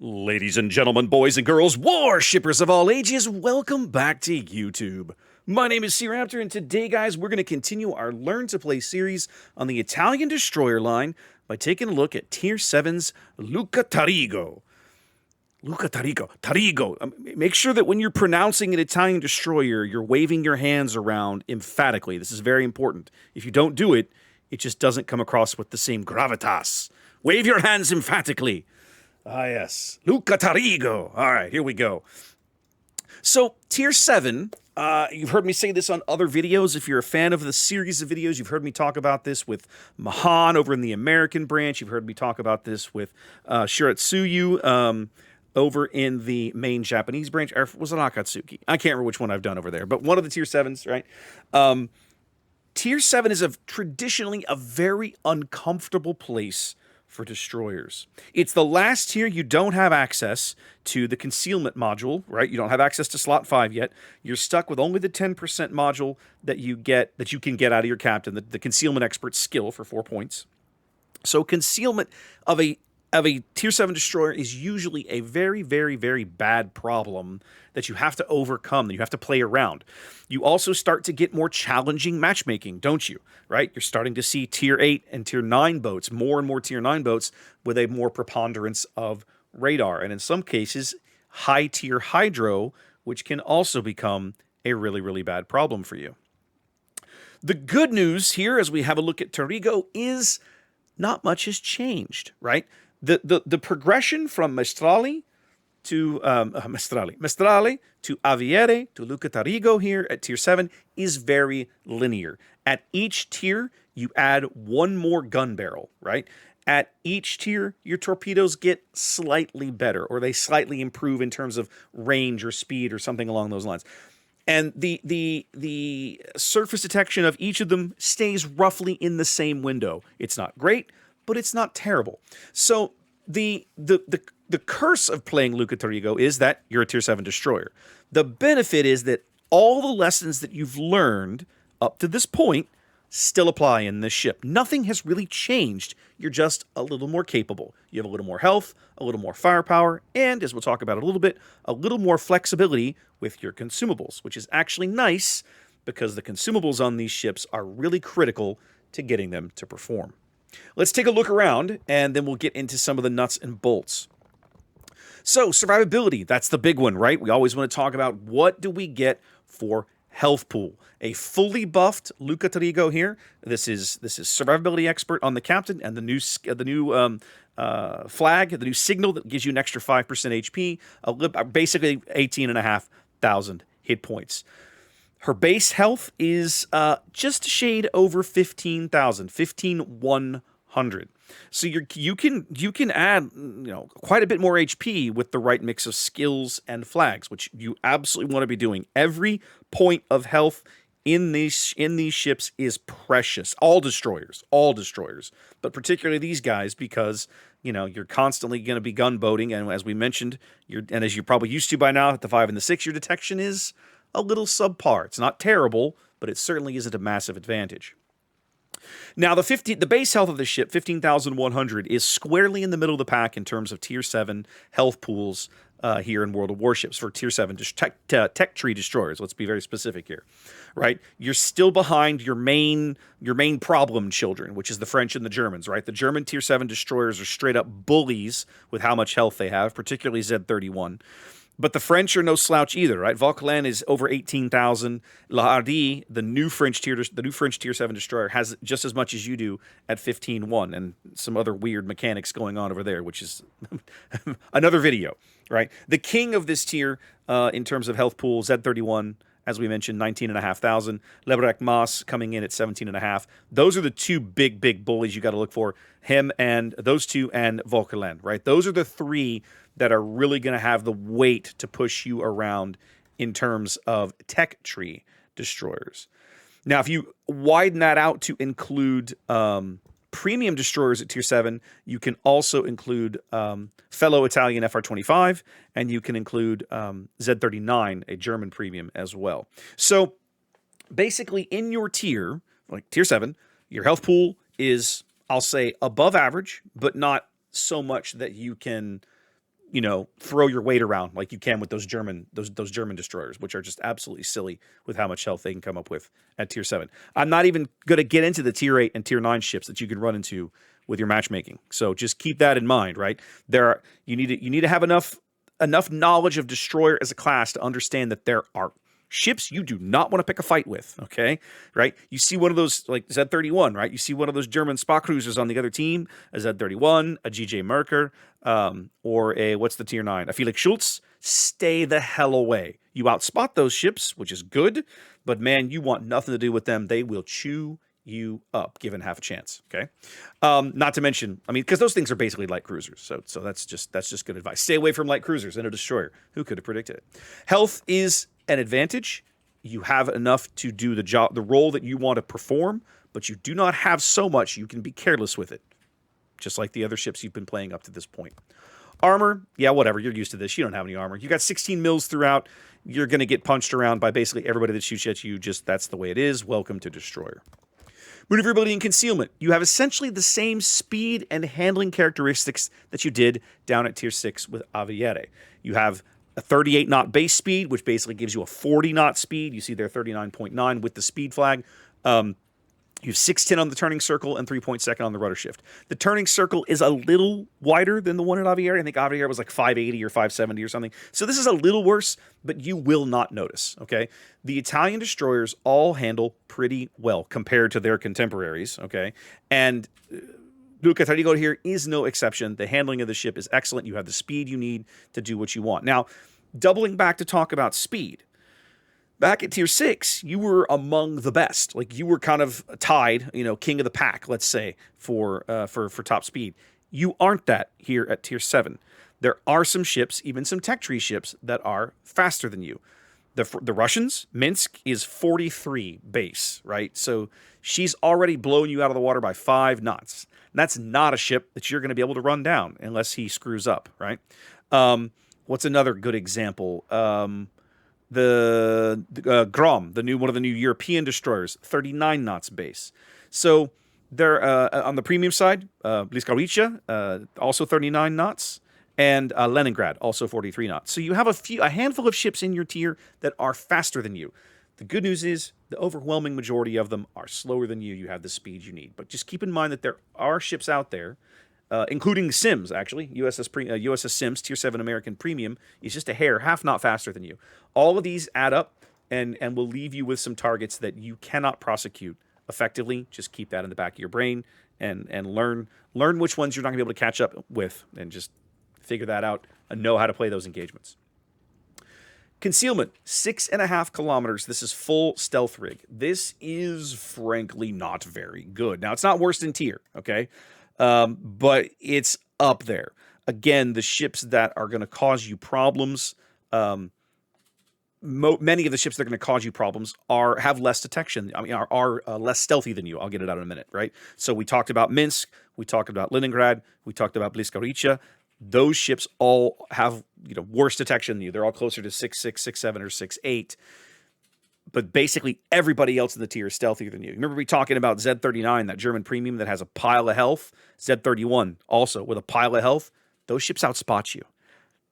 Ladies and gentlemen, boys and girls, warshippers of all ages, welcome back to YouTube. My name is SeaRaptor, and today, guys, we're going to continue our Learn to Play series on the Italian destroyer line by taking a look at Tier 7's Luca Tarigo. Luca Tarigo. Tarigo. Make sure that when you're pronouncing an Italian destroyer, you're waving your hands around emphatically. This is very important. If you don't do it, it just doesn't come across with the same gravitas. Wave your hands emphatically. Ah, yes. Luca Tarigo. All right, here we go. So, Tier 7, you've heard me say this on other videos. If you're a fan of the series of videos, you've heard me talk about this with Mahan over in the American branch. You've heard me talk about this with Shiratsuyu over in the main Japanese branch. Or was it Akatsuki? I can't remember which one I've done over there, but one of the Tier 7s, right? Tier 7 is traditionally a very uncomfortable place for destroyers. It's the last tier you don't have access to the concealment module, right? You don't have access to slot 5 yet. You're stuck with only the 10% module that you can get out of your captain, the concealment expert skill for 4 points. So concealment of a Tier 7 destroyer is usually a very, very, very bad problem that you have to overcome, that you have to play around. You also start to get more challenging matchmaking, don't you? Right? You're starting to see Tier 8 and Tier 9 boats, more and more Tier 9 boats with a more preponderance of radar. And in some cases, high-tier hydro, which can also become a really, really bad problem for you. The good news here, as we have a look at Tarigo, is not much has changed, right? The progression from Maestrale to Aviere to Luca Tarigo here at Tier 7 is very linear. At each tier, you add one more gun barrel, right? At each tier, your torpedoes get slightly better, or they slightly improve in terms of range or speed or something along those lines. And the surface detection of each of them stays roughly in the same window. It's not great, but it's not terrible. So the curse of playing Luca Tarigo is that you're a Tier 7 destroyer. The benefit is that all the lessons that you've learned up to this point still apply in this ship. Nothing has really changed. You're just a little more capable. You have a little more health, a little more firepower, and, as we'll talk about a little bit, a little more flexibility with your consumables, which is actually nice because the consumables on these ships are really critical to getting them to perform. Let's take a look around, and then we'll get into some of the nuts and bolts. So, survivability, that's the big one, right? We always want to talk about what do we get for health pool. A fully buffed Luca Tarigo here. This is survivability expert on the captain, and the new flag, the new signal that gives you an extra 5% HP, basically 18,500 hit points. Her base health is just a shade over 15,000, 15,100. So you can add quite a bit more HP with the right mix of skills and flags, which you absolutely want to be doing. Every point of health in these ships is precious. All destroyers, but particularly these guys, because you're constantly going to be gunboating, and as we mentioned, and as you're probably used to by now, at the 5 and the 6, your detection is a little subpar. It's not terrible, but it certainly isn't a massive advantage. Now, the base health of the ship, 15,100, is squarely in the middle of the pack in terms of Tier 7 health pools here in World of Warships for Tier 7 tech tree destroyers. Let's be very specific here, right? You're still behind your main problem children, which is the French and the Germans, right? The German Tier 7 destroyers are straight up bullies with how much health they have, particularly Z-31. But the French are no slouch either, right? Vauquelin is over 18,000. La Hardy, the new French Tier 7 destroyer, has just as much as you do at 15,100, and some other weird mechanics going on over there, which is another video, right? The king of this tier, in terms of health pool, Z31, as we mentioned, 19,500. Lebrec Mas coming in at 17,500. Those are the two big bullies you got to look for. Him and those two, and Vauquelin, right? Those are the three that are really going to have the weight to push you around in terms of tech tree destroyers. Now, if you widen that out to include premium destroyers at Tier 7, you can also include fellow Italian FR-25, and you can include Z-39, a German premium as well. So, basically, in your tier, like Tier 7, your health pool is, I'll say, above average, but not so much that you can you know, throw your weight around like you can with those German destroyers, which are just absolutely silly with how much health they can come up with at tier 7. I'm not even going to get into the tier 8 and tier 9 ships that you can run into with your matchmaking. So just keep that in mind, right? You need to have enough knowledge of destroyer as a class to understand that there are ships you do not want to pick a fight with, okay? Right? You see one of those, like Z31, right? You see one of those German Spa cruisers on the other team, a Z31, a GJ Merker, or a, what's the tier 9? A Felix Schultz. Stay the hell away. You outspot those ships, which is good, but man, you want nothing to do with them. They will chew you up, given half a chance, okay? Not to mention, I mean, because those things are basically light cruisers, so that's just good advice. Stay away from light cruisers and a destroyer. Who could have predicted it? Health is an advantage. You have enough to do the job, the role that you want to perform, but you do not have so much you can be careless with it, just like the other ships you've been playing up to this point. Armor, yeah, whatever. You're used to this. You don't have any armor. You got 16 mils throughout. You're going to get punched around by basically everybody that shoots at you. Just that's the way it is. Welcome to Destroyer. Maneuverability and Concealment. You have essentially the same speed and handling characteristics that you did down at Tier 6 with Aviere. You have a 38 knot base speed, which basically gives you a 40 knot speed. You see there 39.9 with the speed flag. You have 610 on the turning circle and 3.2 on the rudder shift. The turning circle is a little wider than the one at Aviere. I think Aviere was like 580 or 570 or something. So this is a little worse, but you will not notice, okay? The Italian destroyers all handle pretty well compared to their contemporaries, okay? And Luca Tarigo here is no exception. The handling of the ship is excellent. You have the speed you need to do what you want. Now, doubling back to talk about speed. Back at Tier 6, you were among the best. Like, you were kind of tied, you know, king of the pack, let's say, for top speed. You aren't that here at Tier 7. There are some ships, even some tech tree ships, that are faster than you. The Russians, Minsk, is 43 base, right? So she's already blown you out of the water by 5 knots. And that's not a ship that you're going to be able to run down unless he screws up, right? What's another good example? The Grom, one of the new European destroyers, 39 knots base. So they're on the premium side, Bliskarica, also 39 knots, and Leningrad, also 43 knots. So you have a handful of ships in your tier that are faster than you. The good news is the overwhelming majority of them are slower than you. You have the speed you need. But just keep in mind that there are ships out there, including Sims, actually. USS Sims, Tier 7 American Premium, is just a hair, half knot faster than you. All of these add up and will leave you with some targets that you cannot prosecute effectively. Just keep that in the back of your brain and learn which ones you're not going to be able to catch up with, and just figure that out and know how to play those engagements. Concealment, 6.5 kilometers. This is full stealth rig. This is frankly not very good. Now, it's not worse than tier, okay? But it's up there. Again, the ships that are going to cause you problems, many of the ships that are going to cause you problems have less detection. I mean, are less stealthy than you. I'll get it out in a minute, right? So we talked about Minsk. We talked about Leningrad. We talked about Bliskarica. Those ships all have, you know, worse detection than you. They're all closer to 6.6, 6.7, or 6.8. But basically everybody else in the tier is stealthier than you. Remember we talking about Z39, that German premium that has a pile of health? Z31 also with a pile of health. Those ships outspot you.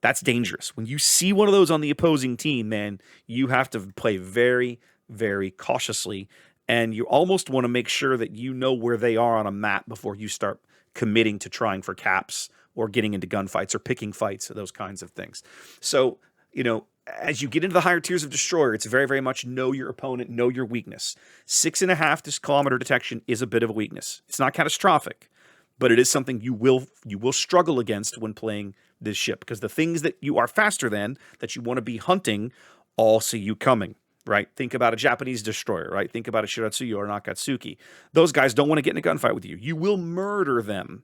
That's dangerous. When you see one of those on the opposing team, man, you have to play very, very cautiously. And you almost want to make sure that you know where they are on a map before you start committing to trying for caps or getting into gunfights or picking fights, those kinds of things. So, you know, as you get into the higher tiers of destroyer, it's very, very much know your opponent, know your weakness. 6.5 kilometer detection is a bit of a weakness. It's not catastrophic, but it is something you will struggle against when playing this ship, because the things that you are faster than, that you want to be hunting, all see you coming, right? Think about a Japanese destroyer, right? Think about a Shiratsuyu or an Akatsuki. Those guys don't want to get in a gunfight with you. You will murder them,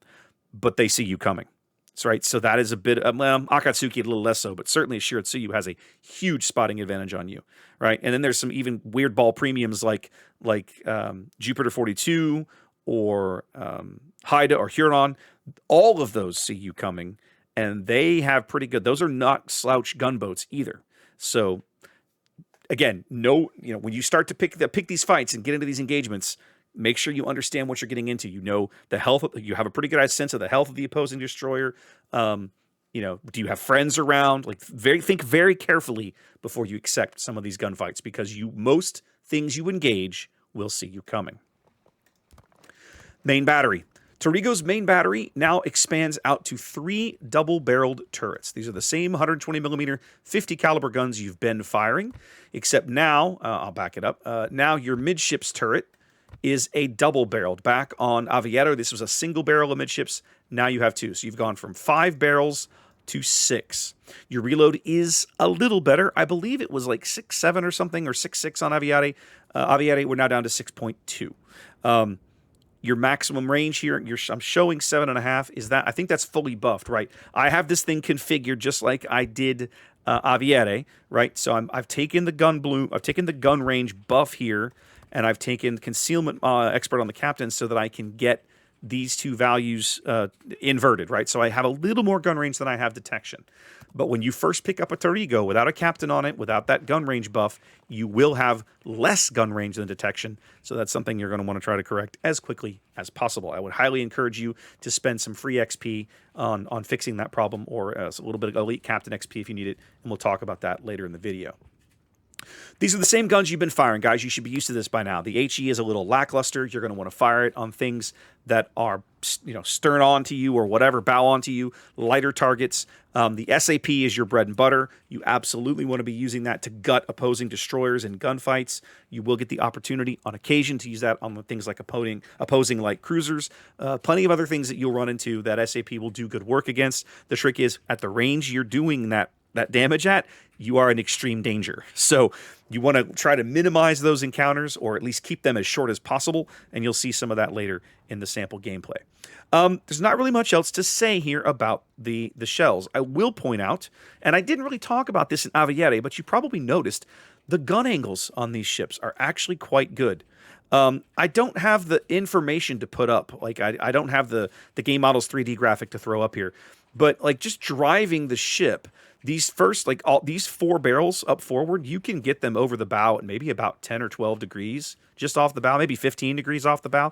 but they see you coming. That's right. So that is a bit, Akatsuki a little less so, but certainly Shiratsuyu has a huge spotting advantage on you, right? And then there's some even weird ball premiums like Jupiter 42 or Haida or Huron. All of those see you coming, and they have pretty good. Those are not slouch gunboats either. So again, when you start to pick these fights and get into these engagements, make sure you understand what you're getting into. You know the health. You have a pretty good sense of the health of the opposing destroyer. You know, do you have friends around? Like, think very carefully before you accept some of these gunfights, because most things you engage will see you coming. Main battery. Tarigo's main battery now expands out to 3 double-barreled turrets. These are the same 120mm 50 caliber guns you've been firing, except now, I'll back it up, now your midships turret is a double-barreled. Back on Aviere, this was a single barrel of midships. Now you have 2. So you've gone from 5 barrels to 6. Your reload is a little better. I believe it was like 6.7 or something, or 6.6 on Aviere. Aviere, we're now down to 6.2. Your maximum range here, I'm showing 7.5. Is that? I think that's fully buffed, right? I have this thing configured just like I did Aviere, right? So I've taken the gun bloom, I've taken the gun range buff here, and I've taken concealment expert on the captain so that I can get these two values inverted, right? So I have a little more gun range than I have detection. But when you first pick up a Tarigo without a captain on it, without that gun range buff, you will have less gun range than detection. So that's something you're going to want to try to correct as quickly as possible. I would highly encourage you to spend some free XP on fixing that problem, or a little bit of elite captain XP if you need it, and we'll talk about that later in the video. These are the same guns you've been firing, guys. You should be used to this by now. The HE is a little lackluster. You're going to want to fire it on things that are, stern on to you or whatever, bow onto you, lighter targets. The SAP is your bread and butter. You absolutely want to be using that to gut opposing destroyers in gunfights. You will get the opportunity on occasion to use that on things like opposing like cruisers. Plenty of other things that you'll run into that SAP will do good work against. The trick is, at the range you're doing that damage at, you are in extreme danger. So you want to try to minimize those encounters, or at least keep them as short as possible, and you'll see some of that later in the sample gameplay. There's not really much else to say here about the shells. I will point out, and I didn't really talk about this in Aviere, but you probably noticed the gun angles on these ships are actually quite good. I don't have the information to put up. Like, I don't have the game model's 3D graphic to throw up here. But like, just driving the ship, these 4 barrels up forward, you can get them over the bow at maybe about 10 or 12 degrees just off the bow, maybe 15 degrees off the bow.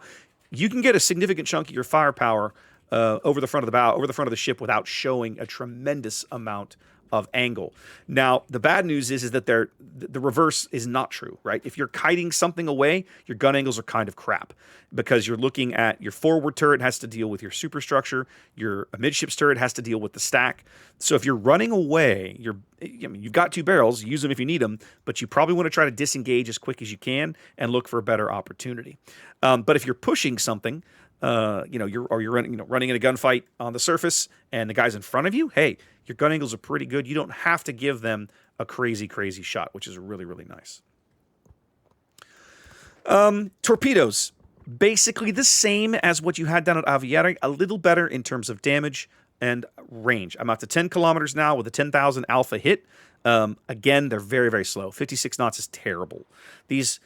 You can get a significant chunk of your firepower over the front of the bow, over the front of the ship, without showing a tremendous amount of angle. Now, the bad news is that the reverse is not true, right? If you're kiting something away, your gun angles are kind of crap, because you're looking at your forward turret has to deal with your superstructure, your midships turret has to deal with the stack. So if you're running away, you've got 2 barrels, use them if you need them, but you probably want to try to disengage as quick as you can and look for a better opportunity. But if you're pushing something, you're running in a gunfight on the surface and the guy's in front of you, hey, your gun angles are pretty good. You don't have to give them a crazy, crazy shot, which is really, really nice. Torpedoes. Basically the same as what you had down at Aviere, a little better in terms of damage and range. I'm out to 10 kilometers now with a 10,000 alpha hit. Again, they're very, very slow. 56 knots is terrible. These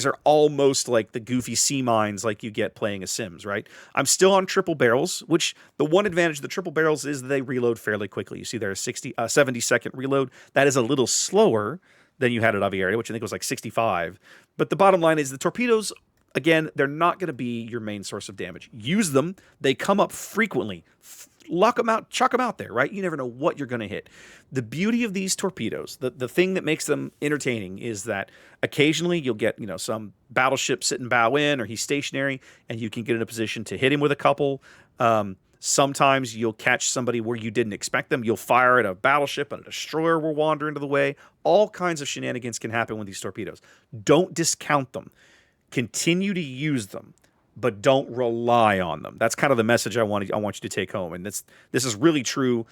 are almost like the goofy sea mines like you get playing a Sims, right? I'm still on triple barrels, which the one advantage of the triple barrels is they reload fairly quickly. You see there a 70-second reload. That is a little slower than you had at Aviere, which I think was like 65. But the bottom line is the torpedoes, again, they're not going to be your main source of damage. Use them. They come up frequently. Lock them out, chuck them out there, right? You never know what you're going to hit. The beauty of these torpedoes, the thing that makes them entertaining, is that occasionally you'll get, some battleship sitting bow in, or he's stationary, and you can get in a position to hit him with a couple. Sometimes you'll catch somebody where you didn't expect them. You'll fire at a battleship and a destroyer will wander into the way. All kinds of shenanigans can happen with these torpedoes. Don't discount them. Continue to use them, but don't rely on them. That's kind of the message I want you to take home. And this is really true.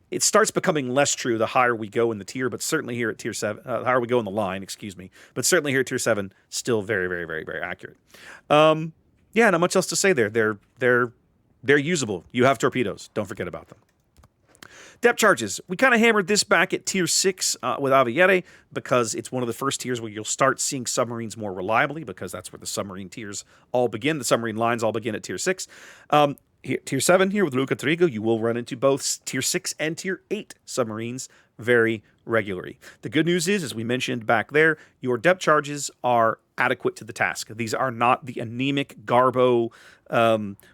It starts becoming less true the higher we go in the tier, but certainly here at tier 7, higher we go in the line, but certainly here at tier 7, still very, very, very, very accurate. Yeah, not much else to say there. They're usable. You have torpedoes. Don't forget about them. Depth charges. We kind of hammered this back at tier 6 with Aviere, because it's one of the first tiers where you'll start seeing submarines more reliably, because that's where the submarine tiers all begin. The submarine lines all begin at tier 6. Here, tier 7 here with Luca Tarigo, you will run into both tier 6 and tier 8 submarines very regularly. The good news is, as we mentioned back there, your depth charges are adequate to the task. These are not the anemic, garbo,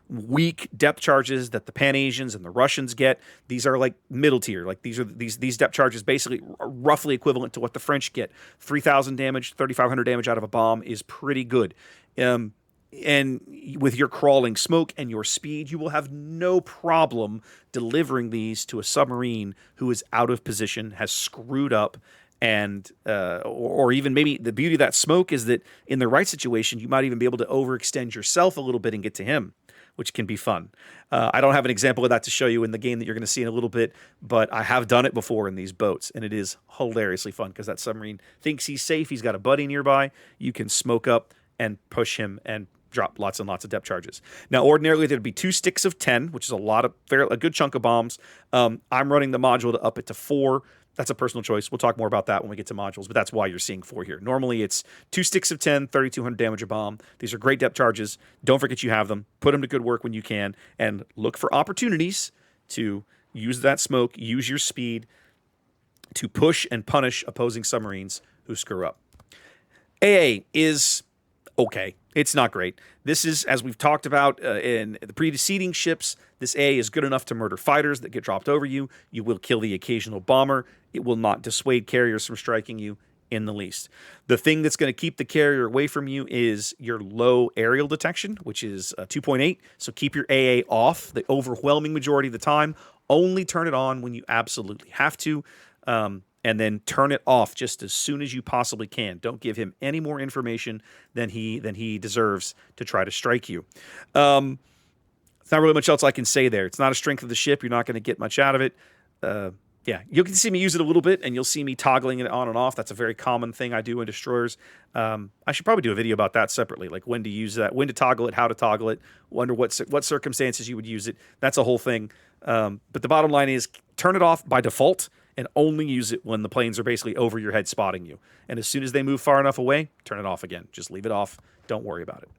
weak depth charges that the Pan-Asians and the Russians get. These are like middle tier. Like these depth charges basically are roughly equivalent to what the French get. 3,000 damage, 3,500 damage out of a bomb is pretty good. And with your crawling smoke and your speed, you will have no problem delivering these to a submarine who is out of position, has screwed up, and or even maybe the beauty of that smoke is that in the right situation, you might even be able to overextend yourself a little bit and get to him, which can be fun. I don't have an example of that to show you in the game that you're going to see in a little bit, but I have done it before in these boats, and it is hilariously fun because that submarine thinks he's safe. He's got a buddy nearby. You can smoke up and push him and drop lots and lots of depth charges. Now, ordinarily, there'd be 2 sticks of 10, which is a good chunk of bombs. I'm running the module to up it to 4. That's a personal choice. We'll talk more about that when we get to modules, but that's why you're seeing 4 here. Normally, it's 2 sticks of 10, 3,200 damage a bomb. These are great depth charges. Don't forget you have them. Put them to good work when you can, and look for opportunities to use that smoke, use your speed to push and punish opposing submarines who screw up. AA is okay. It's not great. This is, as we've talked about in the preceding ships, this A is good enough to murder fighters that get dropped over you. You will kill the occasional bomber. It will not dissuade carriers from striking you in the least. The thing that's going to keep the carrier away from you is your low aerial detection, which is 2.8. So keep your AA off the overwhelming majority of the time. Only turn it on when you absolutely have to. And then turn it off just as soon as you possibly can. Don't give him any more information than he deserves to try to strike you. It's not really much else I can say there. It's not a strength of the ship. You're not going to get much out of it. Yeah, you can see me use it a little bit, and you'll see me toggling it on and off. That's a very common thing I do in destroyers. I should probably do a video about that separately, like when to use that, when to toggle it, how to toggle it, wonder what circumstances you would use it. That's a whole thing. But the bottom line is turn it off by default and only use it when the planes are basically over your head spotting you. And as soon as they move far enough away, turn it off again. Just leave it off. Don't worry about it.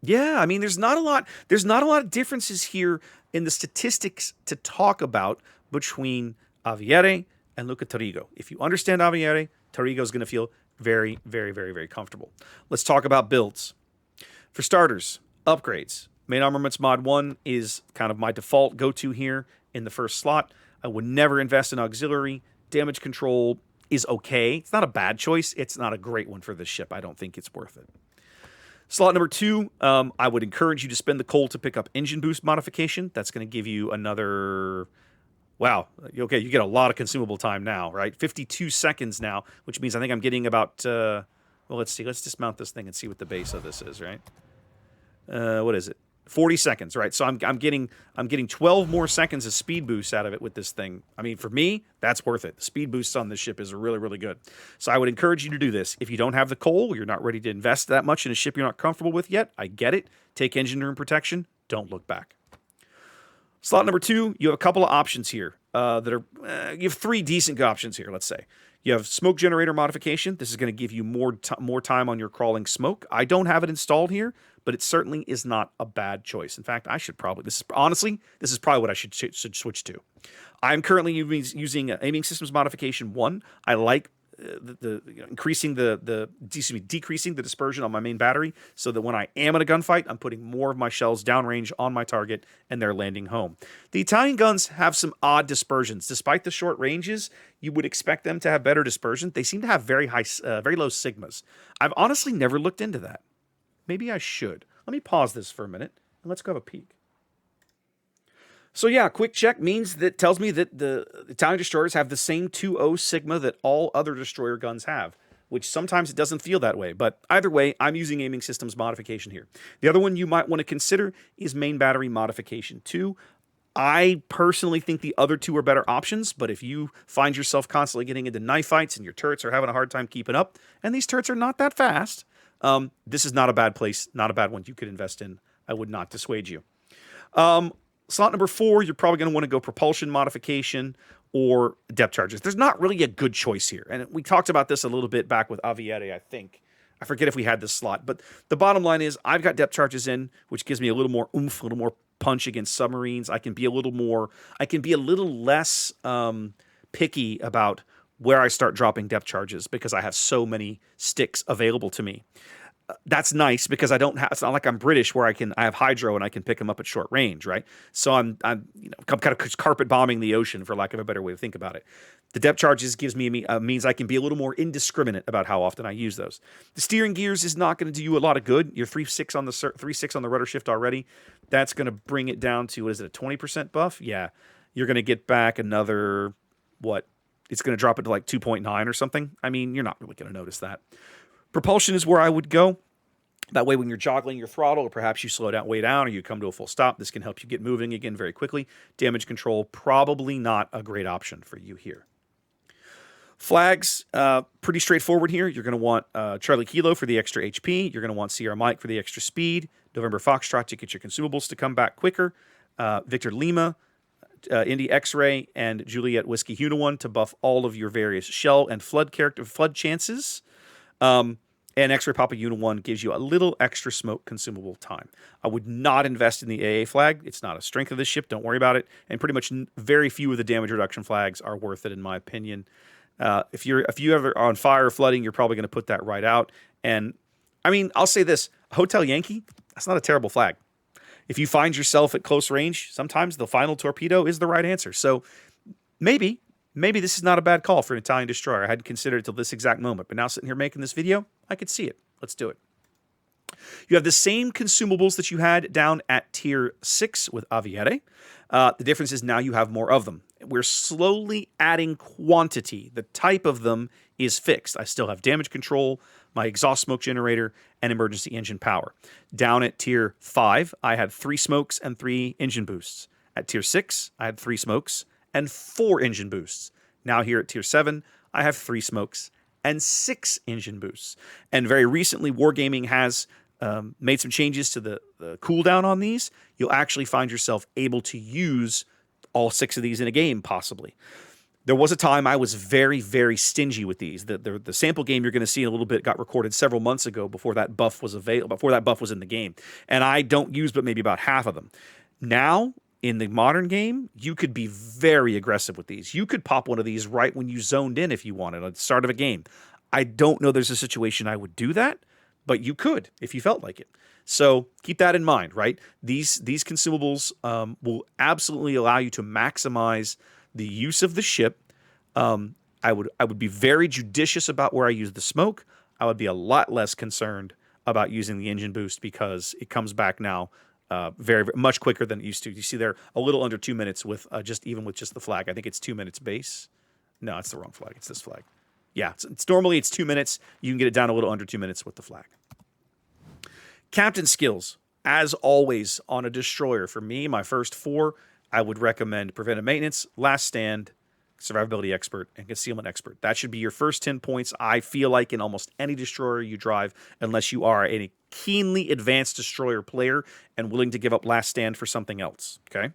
Yeah, I mean, there's not a lot of differences here in the statistics to talk about between Aviere and Luca Tarigo. If you understand Aviere, Tarigo is going to feel very, very, very, very comfortable. Let's talk about builds. For starters, upgrades. Main Armaments Mod 1 is kind of my default go-to here in the first slot. I would never invest in auxiliary. Damage control is okay. It's not a bad choice. It's not a great one for this ship. I don't think it's worth it. Slot number 2, I would encourage you to spend the coal to pick up engine boost modification. That's going to give you another... Wow. Okay, you get a lot of consumable time now, right? 52 seconds now, which means I think I'm getting about... well, let's see. Let's dismount this thing and see what the base of this is, right? What is it? 40 seconds, right? So I'm getting 12 more seconds of speed boost out of it with this thing. I mean, for me, that's worth it. The speed boosts on this ship is really, really good. So I would encourage you to do this. If you don't have the coal, you're not ready to invest that much in a ship you're not comfortable with yet, I get it. Take engine room protection. Don't look back. Slot number 2, you have a couple of options here that are... you have 3 decent options here, let's say. You have smoke generator modification. This is going to give you more time on your crawling smoke. I don't have it installed here, but it certainly is not a bad choice. In fact, I should probably... This is probably what I should switch to. I'm currently using aiming systems modification 1. I like decreasing the dispersion on my main battery so that when I am in a gunfight, I'm putting more of my shells downrange on my target and they're landing home. The Italian guns have some odd dispersions. Despite the short ranges, you would expect them to have better dispersion. They seem to have very low sigmas. I've honestly never looked into that. Maybe I should. Let me pause this for a minute and let's go have a peek. So yeah, quick check tells me that the Italian destroyers have the same 2.0 sigma that all other destroyer guns have, which sometimes it doesn't feel that way. But either way, I'm using aiming systems modification here. The other one you might want to consider is main battery modification 2. I personally think the other 2 are better options, but if you find yourself constantly getting into knife fights and your turrets are having a hard time keeping up, and these turrets are not that fast, this is not a bad place, not a bad one you could invest in. I would not dissuade you. Slot number 4, you're probably going to want to go propulsion modification or depth charges. There's not really a good choice here. And we talked about this a little bit back with Aviere, I think. I forget if we had this slot. But the bottom line is I've got depth charges in, which gives me a little more oomph, a little more punch against submarines. I can be a little less picky about where I start dropping depth charges because I have so many sticks available to me. That's nice because I don't have. It's not like I'm British where I have hydro and I can pick them up at short range, right? So I'm kind of carpet bombing the ocean, for lack of a better way to think about it. The depth charges gives me means I can be a little more indiscriminate about how often I use those. The steering gears is not going to do you a lot of good. You're 3.6 on the 3.6 on the rudder shift already. That's going to bring it down to, what is it, a 20% buff? Yeah, you're going to get back another what? It's going to drop it to like 2.9 or something. I mean, you're not really going to notice that. Propulsion is where I would go. That way, when you're joggling your throttle, or perhaps you slow down, way down, or you come to a full stop, this can help you get moving again very quickly. Damage control, probably not a great option for you here. Flags, pretty straightforward here. You're going to want Charlie Kilo for the extra HP. You're going to want Sierra Mike for the extra speed. November Foxtrot to get your consumables to come back quicker. Victor Lima, Indy X-Ray, and Juliet Whiskey Hunawan to buff all of your various shell and flood chances. And X-Ray Papa Unit 1 gives you a little extra smoke consumable time. I would not invest in the AA flag. It's not a strength of this ship. Don't worry about it. And pretty much very few of the damage reduction flags are worth it, in my opinion. If you ever are on fire or flooding, you're probably going to put that right out. And I mean, I'll say this: Hotel Yankee, that's not a terrible flag. If you find yourself at close range, sometimes the final torpedo is the right answer. So maybe this is not a bad call for an Italian destroyer. I hadn't considered it till this exact moment, but now sitting here making this video, I could see it. Let's do it. You have the same consumables that you had down at Tier 6 with Aviere. The difference is now you have more of them. We're slowly adding quantity. The type of them is fixed. I still have damage control, my exhaust smoke generator, and emergency engine power. Down at Tier 5, I had 3 smokes and 3 engine boosts. At Tier 6, I had 3 smokes and 4 engine boosts. Now here at Tier 7, I have 3 smokes and 6 engine boosts. And very recently, Wargaming has made some changes to the cooldown on these. You'll actually find yourself able to use all 6 of these in a game, possibly. There was a time I was very, very stingy with these. The sample game you're going to see in a little bit got recorded several months ago before that buff was available, before that buff was in the game. And I don't use but maybe about half of them. Now, in the modern game, you could be very aggressive with these. You could pop one of these right when you zoned in if you wanted at the start of a game. I don't know there's a situation I would do that, but you could if you felt like it. So keep that in mind, right? These consumables will absolutely allow you to maximize the use of the ship. I would be very judicious about where I use the smoke. I would be a lot less concerned about using the engine boost because it comes back now very, very much quicker than it used to. You see there a little under 2 minutes with just the flag. I think it's 2 minutes base. No, it's the wrong flag. It's this flag. Yeah, it's normally it's 2 minutes. You can get it down a little under 2 minutes with the flag. Captain skills, as always on a destroyer. For me, my first 4, I would recommend Preventive Maintenance, Last Stand, Survivability Expert, and Concealment Expert. That should be your first 10 points, I feel like, in almost any destroyer you drive, unless you are a keenly advanced destroyer player and willing to give up Last Stand for something else, okay?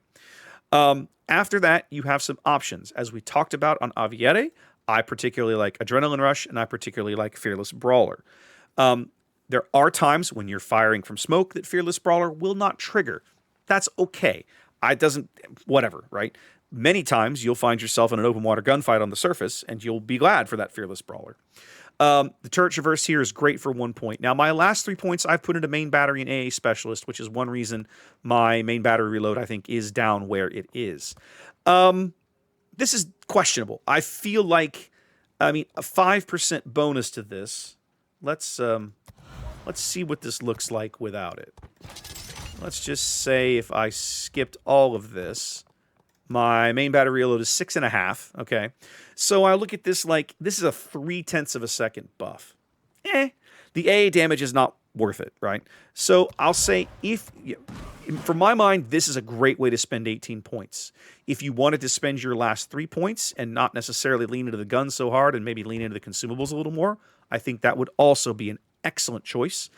After that, you have some options. As we talked about on Aviere, I particularly like Adrenaline Rush, and I particularly like Fearless Brawler. There are times when you're firing from smoke that Fearless Brawler will not trigger. That's okay. Whatever, right? Many times you'll find yourself in an open water gunfight on the surface, and you'll be glad for that Fearless Brawler. The turret traverse here is great for 1 point. Now, my last 3 points I've put into main battery and AA specialist, which is one reason my main battery reload, I think, is down where it is. This is questionable. I feel like, a 5% bonus to this. Let's see what this looks like without it. Let's just say if I skipped all of this, my main battery reload is 6.5. Okay. So I look at this like this is a 0.3 of a second buff. The AA damage is not worth it, right? So I'll say for my mind, this is a great way to spend 18 points. If you wanted to spend your last 3 points and not necessarily lean into the gun so hard and maybe lean into the consumables a little more, I think that would also be an excellent choice.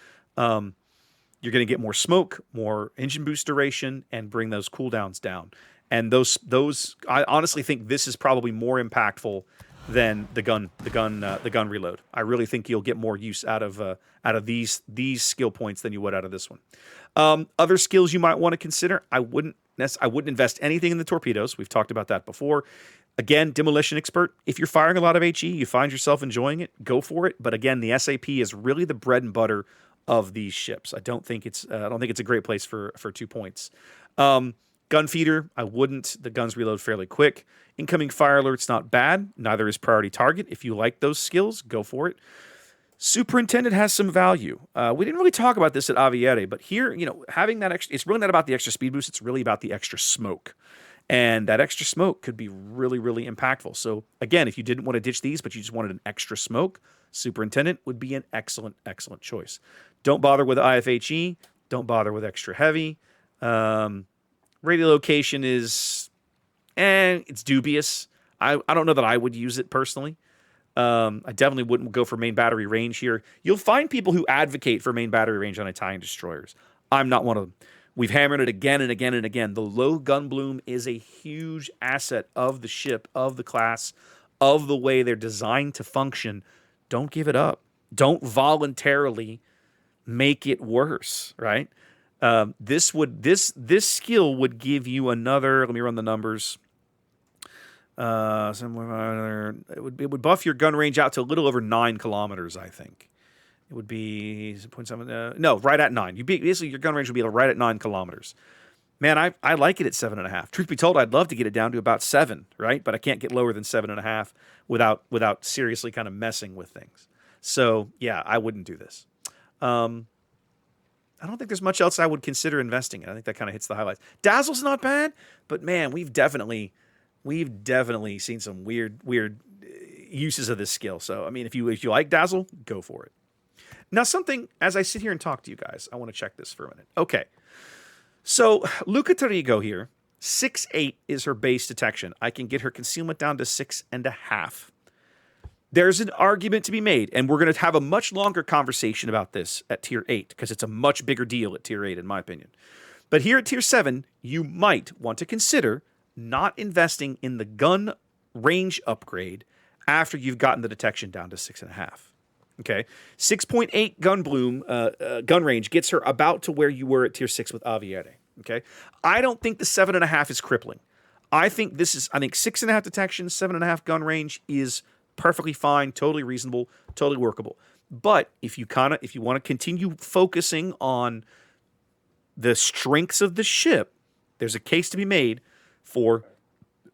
You're going to get more smoke, more engine boost duration, and bring those cooldowns down. And those, I honestly think this is probably more impactful than the gun reload. I really think you'll get more use out of these skill points than you would out of this one. Other skills you might want to consider. I wouldn't invest anything in the torpedoes. We've talked about that before. Again, demolition expert. If you're firing a lot of HE, you find yourself enjoying it, go for it. But again, the SAP is really the bread and butter of these ships. I don't think it's a great place for 2 points. Gun feeder, I wouldn't. The guns reload fairly quick. Incoming fire alert's not bad. Neither is priority target. If you like those skills, go for it. Superintendent has some value. We didn't really talk about this at Aviere, but here, having that extra, it's really not about the extra speed boost. It's really about the extra smoke. And that extra smoke could be really, really impactful. So again, if you didn't want to ditch these, but you just wanted an extra smoke, Superintendent would be an excellent, excellent choice. Don't bother with IFHE. Don't bother with extra heavy. Radiolocation is, it's dubious. I don't know that I would use it personally. I definitely wouldn't go for main battery range here. You'll find people who advocate for main battery range on Italian destroyers. I'm not one of them. We've hammered it again and again and again. The low gun bloom is a huge asset of the ship, of the class, of the way they're designed to function. Don't give it up. Don't voluntarily make it worse, right? This skill would give you another. Let me run the numbers. It would buff your gun range out to a little over 9 kilometers, I think. It would be 0.7. No, right at 9. Basically your gun range would be right at 9 kilometers. Man, I like it at 7.5. Truth be told, I'd love to get it down to about 7, right? But I can't get lower than 7.5 without seriously kind of messing with things. So yeah, I wouldn't do this. I don't think there's much else I would consider investing in. I think that kind of hits the highlights. Dazzle's not bad, but man, we've definitely seen some weird uses of this skill. So I mean, if you like Dazzle, go for it. Now, something as I sit here and talk to you guys, I want to check this for a minute. Okay, so Luca Tarigo here, 6.8 is her base detection. I can get her concealment down to 6.5. There's an argument to be made, and we're going to have a much longer conversation about this at Tier 8, because it's a much bigger deal at Tier 8, in my opinion. But here at Tier 7, you might want to consider not investing in the gun range upgrade after you've gotten the detection down to 6.5. Okay, 6.8 gun bloom, gun range gets her about to where you were at Tier 6 with Aviere. Okay, I don't think the 7.5 is crippling. I think 6.5 detection, 7.5 gun range is perfectly fine, totally reasonable, totally workable. But if you want to continue focusing on the strengths of the ship, there's a case to be made for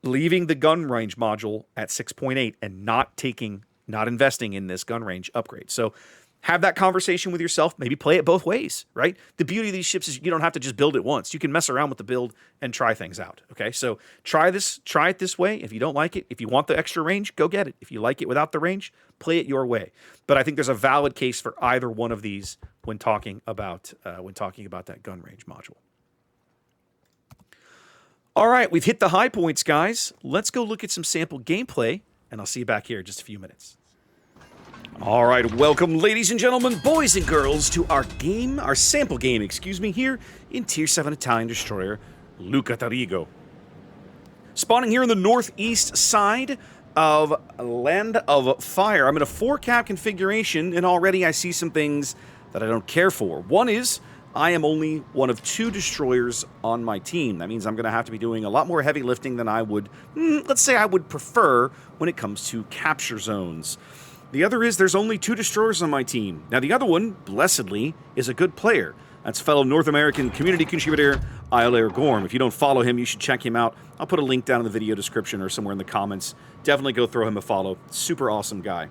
leaving the gun range module at 6.8 and not investing in this gun range upgrade. So have that conversation with yourself. Maybe play it both ways, right? The beauty of these ships is you don't have to just build it once. You can mess around with the build and try things out, okay? So try it this way. If you don't like it, if you want the extra range, go get it. If you like it without the range, play it your way. But I think there's a valid case for either one of these when talking about that gun range module. All right, we've hit the high points, guys. Let's go look at some sample gameplay, and I'll see you back here in just a few minutes. All right, welcome, ladies and gentlemen, boys and girls, to our sample game, here in Tier 7 Italian destroyer, Luca Tarigo. Spawning here in the northeast side of Land of Fire. I'm in a 4-cap configuration, and already I see some things that I don't care for. One is, I am only one of 2 destroyers on my team. That means I'm going to have to be doing a lot more heavy lifting than I would, let's say I would prefer when it comes to capture zones. The other is there's only 2 destroyers on my team. Now, the other one, blessedly, is a good player. That's fellow North American community contributor, Ilair Gorm. If you don't follow him, you should check him out. I'll put a link down in the video description or somewhere in the comments. Definitely go throw him a follow. Super awesome guy.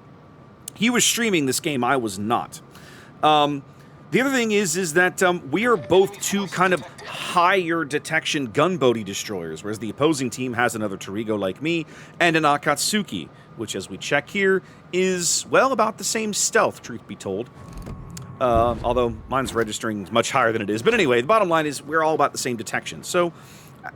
He was streaming this game. I was not. The other thing is that we are both 2 kind of higher detection gunboaty destroyers, whereas the opposing team has another Tarigo like me and an Akatsuki, which, as we check here, is, well, about the same stealth, truth be told. Although mine's registering much higher than it is. But anyway, the bottom line is we're all about the same detection. So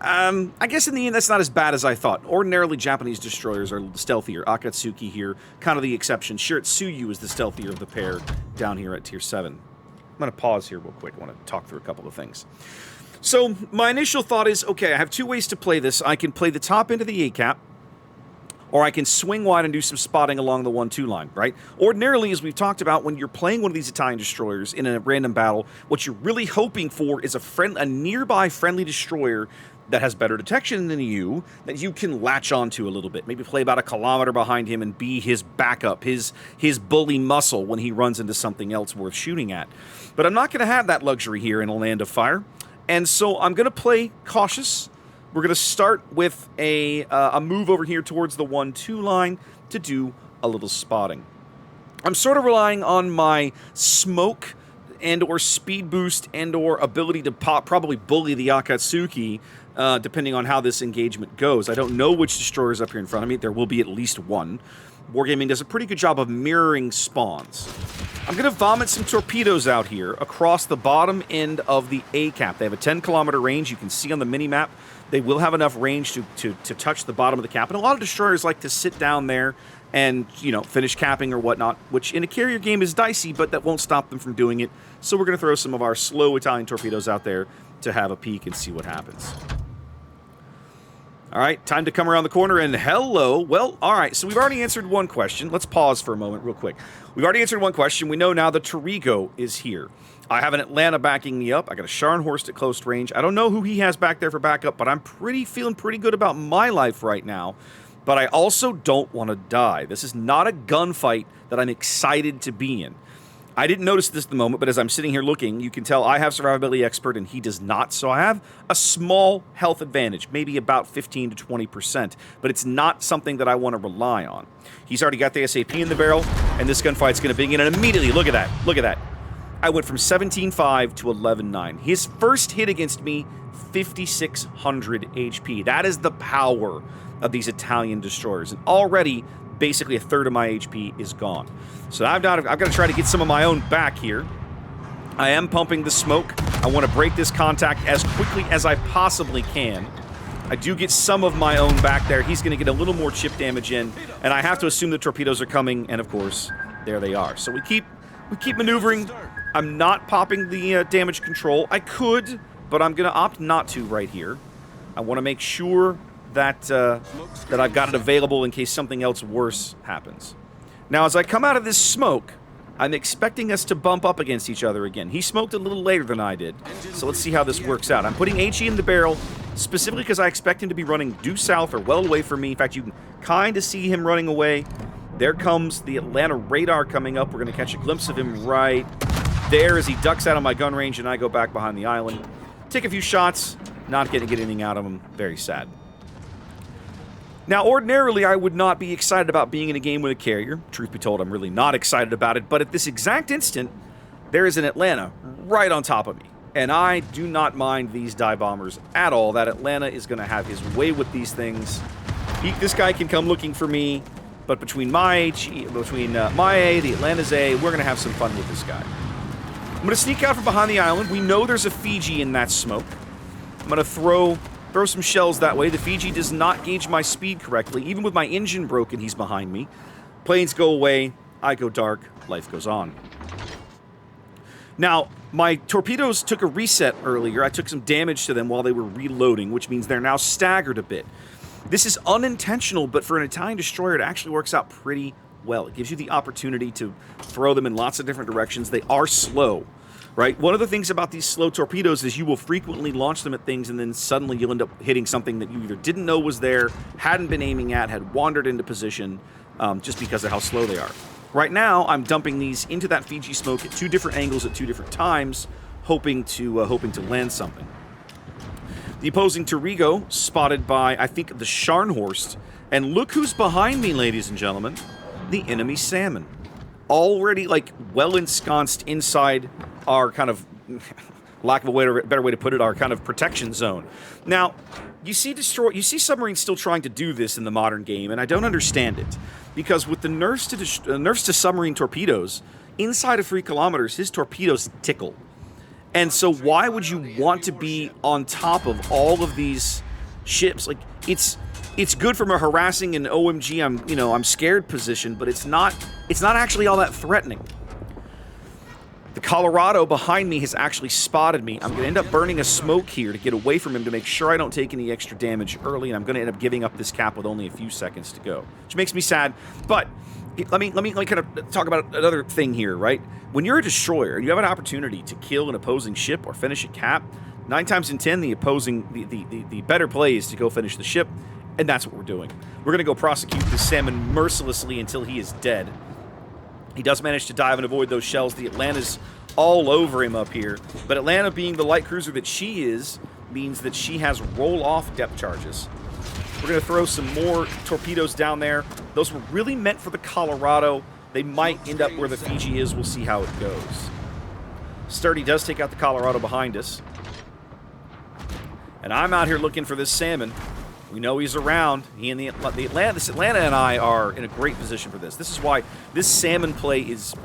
I guess in the end, that's not as bad as I thought. Ordinarily, Japanese destroyers are stealthier. Akatsuki here, kind of the exception. Shiratsuyu is the stealthier of the pair down here at Tier 7. I'm going to pause here real quick. I want to talk through a couple of things. So my initial thought is, okay, I have 2 ways to play this. I can play the top end of the A-cap, or I can swing wide and do some spotting along the 1-2 line, right? Ordinarily, as we've talked about, when you're playing one of these Italian destroyers in a random battle, what you're really hoping for is a nearby friendly destroyer that has better detection than you, that you can latch onto a little bit. Maybe play about a kilometer behind him and be his backup, his bully muscle when he runs into something else worth shooting at. But I'm not going to have that luxury here in a land of fire, and so I'm going to play cautious. We're going to start with a move over here towards the 1-2 line to do a little spotting. I'm sort of relying on my smoke and or speed boost and or ability to probably bully the Akatsuki, depending on how this engagement goes. I don't know which destroyer is up here in front of me. There will be at least one. Wargaming does a pretty good job of mirroring spawns. I'm going to vomit some torpedoes out here across the bottom end of the A cap. They have a 10-kilometer range. You can see on the mini-map they will have enough range to touch the bottom of the cap. And a lot of destroyers like to sit down there and, you know, finish capping or whatnot, which in a carrier game is dicey, but that won't stop them from doing it. So we're going to throw some of our slow Italian torpedoes out there to have a peek and see what happens. All right, time to come around the corner, and hello. Well, all right, so we've already answered one question. Let's pause for a moment real quick. We've already answered one question. We know now the Tarigo is here. I have an Atlanta backing me up. I got a Scharnhorst at close range. I don't know who he has back there for backup, but I'm feeling pretty good about my life right now. But I also don't want to die. This is not a gunfight that I'm excited to be in. I didn't notice this at the moment, but as I'm sitting here looking, you can tell I have Survivability Expert and he does not, so I have a small health advantage, maybe about 15 to 20%, but it's not something that I want to rely on. He's already got the SAP in the barrel, and this gunfight's going to begin, and immediately, look at that. I went from 17.5 to 11.9. His first hit against me, 5,600 HP. That is the power of these Italian destroyers, and already basically a third of my HP is gone. So I've got to try to get some of my own back here. I am pumping the smoke. I want to break this contact as quickly as I possibly can. I do get some of my own back there. He's going to get a little more chip damage in, and I have to assume the torpedoes are coming, and of course, there they are. So we keep maneuvering. I'm not popping the damage control. I could, but I'm going to opt not to right here. I want to make sure that I've got it available in case something else worse happens. Now, as I come out of this smoke, I'm expecting us to bump up against each other again. He smoked a little later than I did, so let's see how this works out. I'm putting HE in the barrel, specifically because I expect him to be running due south or well away from me. In fact, you can kind of see him running away. There comes the Atlanta radar coming up. We're going to catch a glimpse of him right there as he ducks out of my gun range, and I go back behind the island. Take a few shots, not getting anything out of him. Very sad. Now, ordinarily, I would not be excited about being in a game with a carrier. Truth be told, I'm really not excited about it. But at this exact instant, there is an Atlanta right on top of me. And I do not mind these dive bombers at all. That Atlanta is going to have his way with these things. This guy can come looking for me. But between my A, the Atlanta's A, we're going to have some fun with this guy. I'm going to sneak out from behind the island. We know there's a Fiji in that smoke. I'm going to throw some shells that way. The Fiji does not gauge my speed correctly. Even with my engine broken, he's behind me. Planes go away. I go dark. Life goes on. Now, my torpedoes took a reset earlier. I took some damage to them while they were reloading, which means they're now staggered a bit. This is unintentional, but for an Italian destroyer, it actually works out pretty well. It gives you the opportunity to throw them in lots of different directions. They are slow. Right? One of the things about these slow torpedoes is you will frequently launch them at things and then suddenly you'll end up hitting something that you either didn't know was there, hadn't been aiming at, had wandered into position just because of how slow they are. Right now, I'm dumping these into that Fiji smoke at two different angles at two different times, hoping to land something. The opposing Tarigo spotted by, I think, the Scharnhorst. And look who's behind me, ladies and gentlemen. The enemy salmon. Already, like, well ensconced inside our kind of, lack of a better way to put it, our kind of protection zone. Now, you see submarines still trying to do this in the modern game, and I don't understand it. Because with the nerfs to submarine torpedoes, inside of 3 kilometers, his torpedoes tickle. And so why would you want to be on top of all of these ships? Like, it's good from a harassing and OMG, I'm scared position, but it's not actually all that threatening. The Colorado behind me has actually spotted me. I'm going to end up burning a smoke here to get away from him to make sure I don't take any extra damage early, and I'm going to end up giving up this cap with only a few seconds to go, which makes me sad. But let me kind of talk about another thing here, right? When you're a destroyer and you have an opportunity to kill an opposing ship or finish a cap, 9 times in 10, the better play is to go finish the ship, and that's what we're doing. We're going to go prosecute this salmon mercilessly until he is dead. He does manage to dive and avoid those shells. The Atlanta's all over him up here. But Atlanta, being the light cruiser that she is, means that she has roll-off depth charges. We're going to throw some more torpedoes down there. Those were really meant for the Colorado. They might end up where the Fiji is. We'll see how it goes. Sturdy does take out the Colorado behind us. And I'm out here looking for this salmon. We know he's around. He and this Atlanta and I are in a great position for this. This is why this salmon play is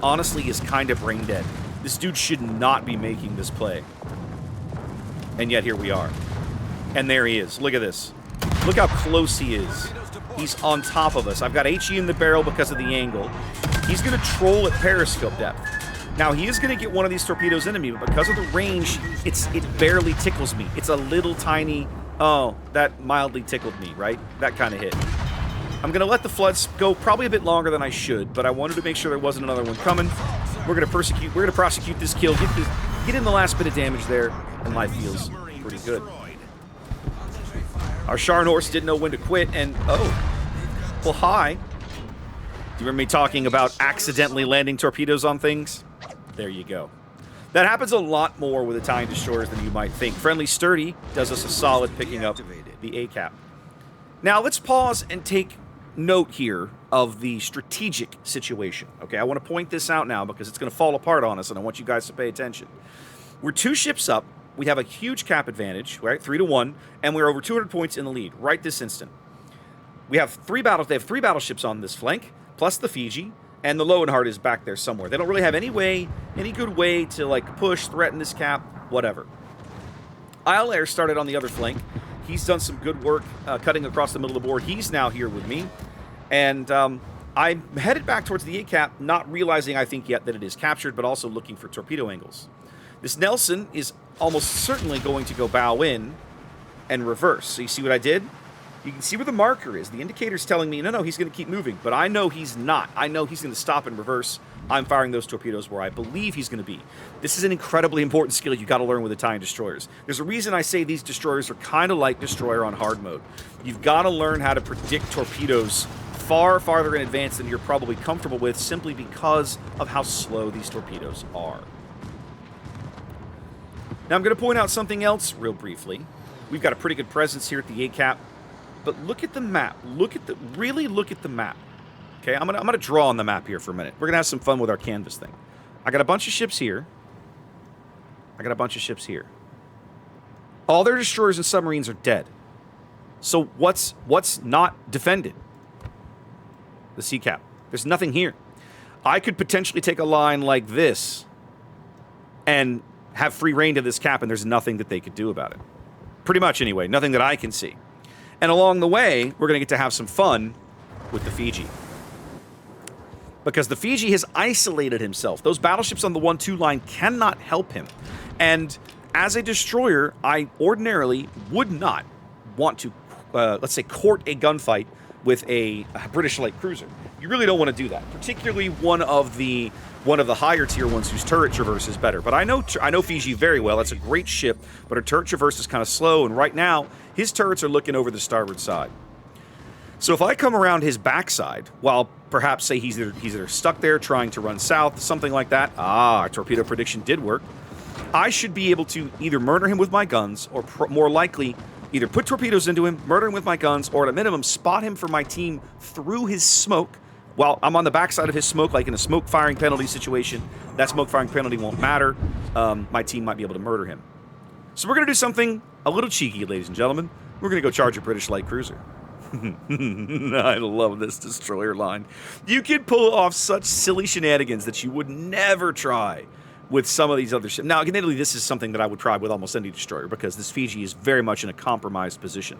kind of brain dead. This dude should not be making this play. And yet here we are. And there he is. Look at this. Look how close he is. He's on top of us. I've got HE in the barrel because of the angle. He's going to troll at periscope depth. Now, he is going to get one of these torpedoes into me, but because of the range, it barely tickles me. It's a little tiny... Oh, that mildly tickled me, right? That kind of hit. I'm going to let the floods go probably a bit longer than I should, but I wanted to make sure there wasn't another one coming. We're going to prosecute this kill, get in the last bit of damage there, and life feels pretty good. Our Sharnorse didn't know when to quit, and well, hi. Do you remember me talking about accidentally landing torpedoes on things? There you go. That happens a lot more with Italian destroyers than you might think. Friendly Sturdy does us a solid picking up the A-cap. Now, let's pause and take note here of the strategic situation. Okay, I want to point this out now because it's going to fall apart on us, and I want you guys to pay attention. We're 2 ships up. We have a huge cap advantage, right? 3-1, and we're over 200 points in the lead right this instant. We have 3 battles. They have 3 battleships on this flank, plus the Fiji. And the Lowenhart is back there somewhere. They don't really have any good way to, like, push, threaten this cap, whatever. Isle Air started on the other flank. He's done some good work cutting across the middle of the board. He's now here with me. And I'm headed back towards the A-cap, not realizing, I think, yet that it is captured, but also looking for torpedo angles. This Nelson is almost certainly going to go bow in and reverse. So you see what I did? You can see where the marker is. The indicator's telling me, no, he's going to keep moving. But I know he's not. I know he's going to stop and reverse. I'm firing those torpedoes where I believe he's going to be. This is an incredibly important skill you got to learn with Italian destroyers. There's a reason I say these destroyers are kind of like Destroyer on hard mode. You've got to learn how to predict torpedoes far farther in advance than you're probably comfortable with, simply because of how slow these torpedoes are. Now, I'm going to point out something else real briefly. We've got a pretty good presence here at the A-cap. But look at the map. Really look at the map. Okay, I'm gonna draw on the map here for a minute. We're gonna have some fun with our canvas thing. I got a bunch of ships here. All their destroyers and submarines are dead. So what's not defended? The sea cap. There's nothing here. I could potentially take a line like this and have free reign to this cap, and there's nothing that they could do about it. Pretty much, anyway. Nothing that I can see. And along the way, we're going to get to have some fun with the Fiji. Because the Fiji has isolated himself. Those battleships on the 1-2 line cannot help him. And as a destroyer, I ordinarily would not want to, let's say, court a gunfight with a British light cruiser. You really don't want to do that, particularly one of the higher tier ones whose turret traverse is better. But I know Fiji very well. That's a great ship, but her turret traverse is kind of slow, and right now his turrets are looking over the starboard side. So if I come around his backside, while perhaps say he's either stuck there trying to run south, something like that. Our torpedo prediction did work. I should be able to either murder him with my guns, or more likely, either put torpedoes into him, murder him with my guns, or at a minimum, spot him for my team through his smoke. While I'm on the backside of his smoke, like in a smoke firing penalty situation, that smoke firing penalty won't matter. My team might be able to murder him. So we're going to do something a little cheeky, ladies and gentlemen. We're going to go charge a British light cruiser. I love this destroyer line. You can pull off such silly shenanigans that you would never try with some of these other ships. Now, admittedly, this is something that I would try with almost any destroyer because this Fiji is very much in a compromised position.